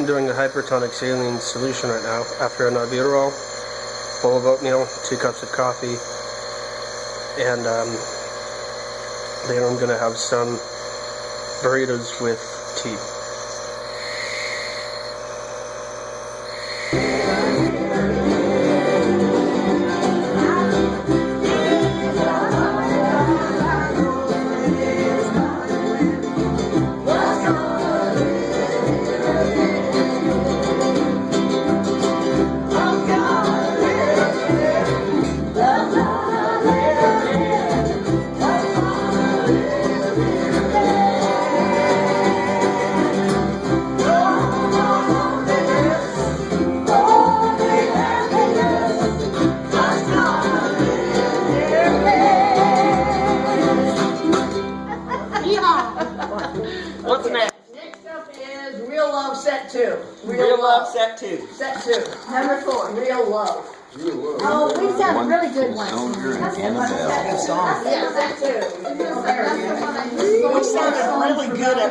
I'm doing a hypertonic saline solution right now after an albuterol, bowl of oatmeal, 2 cups of coffee, and later I'm going to have some burritos with tea. What's next? Next up is Real Love Set 2. Real Love Set 2. Set 2. Number 4, Real Love. Oh, we've done really good ones. Yeah, Set 2. We sounded really good at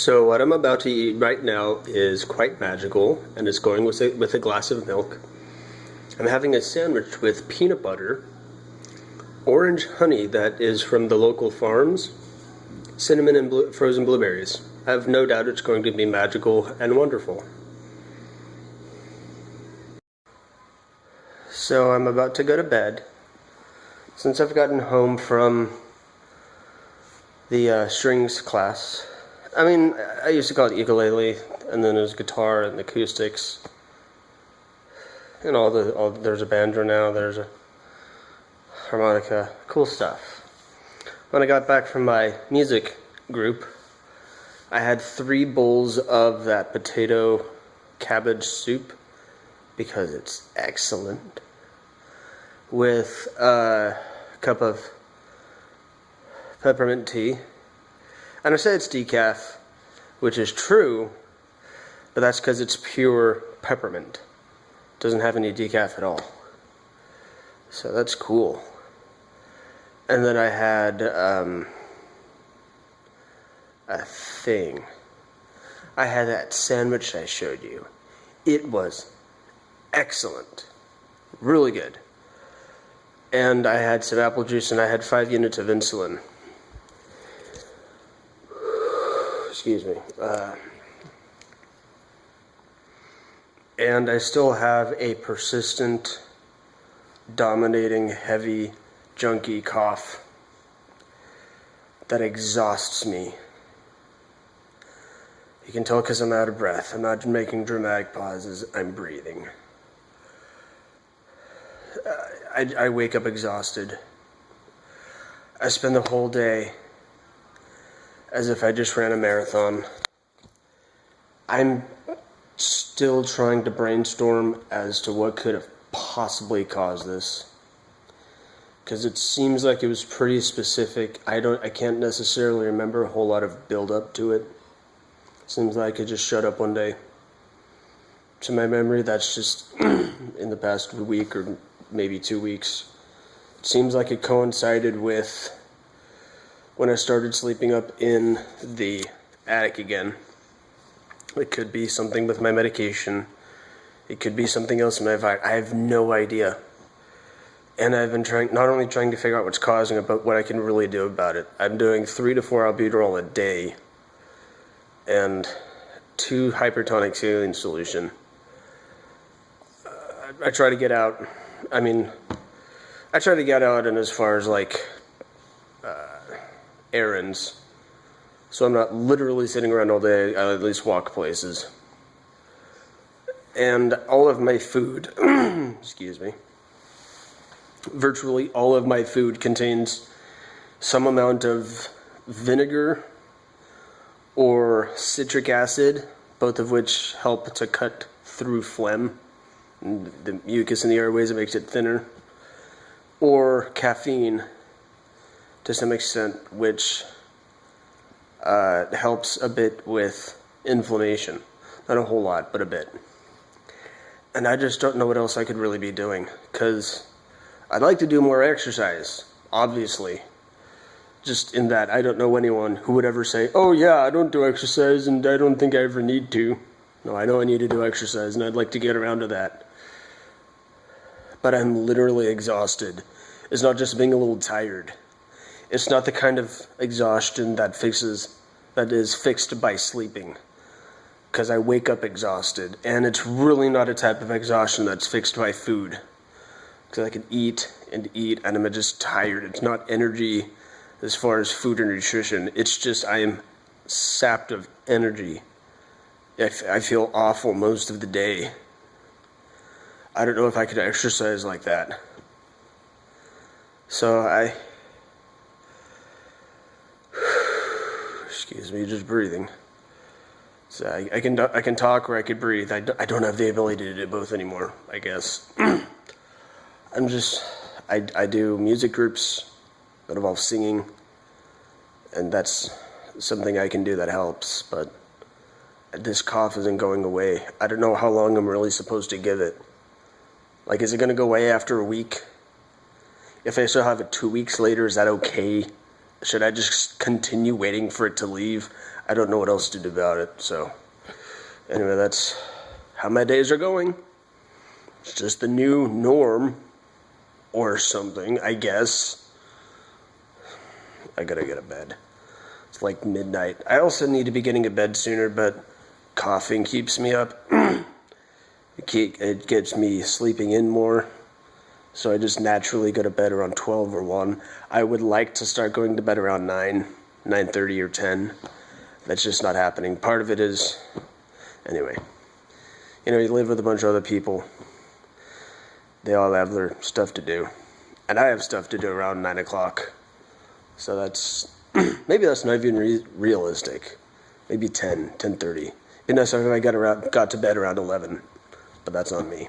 So what I'm about to eat right now is quite magical, and it's going with a glass of milk. I'm having a sandwich with peanut butter, orange honey that is from the local farms, cinnamon and frozen blueberries. I have no doubt it's going to be magical and wonderful. So I'm about to go to bed. Since I've gotten home from the strings class, I mean, I used to call it ukulele, and then there's guitar and acoustics, and there's a banjo now, there's a harmonica, cool stuff. When I got back from my music group, I had 3 bowls of that potato cabbage soup because it's excellent, with a cup of peppermint tea. And I say it's decaf, which is true, but that's because it's pure peppermint. It doesn't have any decaf at all. So that's cool. And then I had a thing. I had that sandwich I showed you. It was excellent. Really good. And I had some apple juice and I had 5 units of insulin. Excuse me. And I still have a persistent, dominating, heavy, junky cough that exhausts me. You can tell because I'm out of breath. I'm not making dramatic pauses. I'm breathing. I wake up exhausted. I spend the whole day as if I just ran a marathon. I'm still trying to brainstorm as to what could have possibly caused this, because it seems like it was pretty specific. I can't necessarily remember a whole lot of build up to it. Seems like it just showed up one day. To my memory, that's just in the past week or maybe 2 weeks. It seems like it coincided with when I started sleeping up in the attic again. It could be something with my medication. It could be something else in my environment. I have no idea. And I've been not only trying to figure out what's causing it, but what I can really do about it. I'm doing 3 to 4 albuterol a day and 2 hypertonic saline solution. I try to get out. I try to get out and as far as errands. So I'm not literally sitting around all day. I at least walk places. And all of my food, excuse me, virtually all of my food contains some amount of vinegar or citric acid, both of which help to cut through phlegm, and the mucus in the airways. It makes it thinner. Or caffeine, to some extent, which helps a bit with inflammation. Not a whole lot, but a bit. And I just don't know what else I could really be doing, because I'd like to do more exercise, obviously. Just in that I don't know anyone who would ever say, oh yeah, I don't do exercise and I don't think I ever need to. No, I know I need to do exercise and I'd like to get around to that. But I'm literally exhausted. It's not just being a little tired. It's not the kind of exhaustion that is fixed by sleeping. Because I wake up exhausted. And it's really not a type of exhaustion that's fixed by food. Because I can eat and I'm just tired. It's not energy as far as food or nutrition. It's just I am sapped of energy. I feel awful most of the day. I don't know if I could exercise like that. So excuse me, just breathing. So I can talk or I could breathe. I don't have the ability to do both anymore, I guess. I do music groups that involve singing, and that's something I can do that helps, but this cough isn't going away. I don't know how long I'm really supposed to give it. Is it going to go away after a week? If I still have it 2 weeks later, is that okay? Should I just continue waiting for it to leave? I don't know what else to do about it, so anyway, that's how my days are going. It's just the new norm, or something, I guess. I gotta get to bed. It's like midnight. I also need to be getting to bed sooner, but coughing keeps me up. It gets me sleeping in more. So I just naturally go to bed around 12 or 1. I would like to start going to bed around 9:30 or 10. That's just not happening. Part of it is, anyway, you live with a bunch of other people. They all have their stuff to do. And I have stuff to do around 9 o'clock. So that's, maybe that's not even realistic. Maybe 10:30. It'd be nice if I got to bed around 11. But that's on me.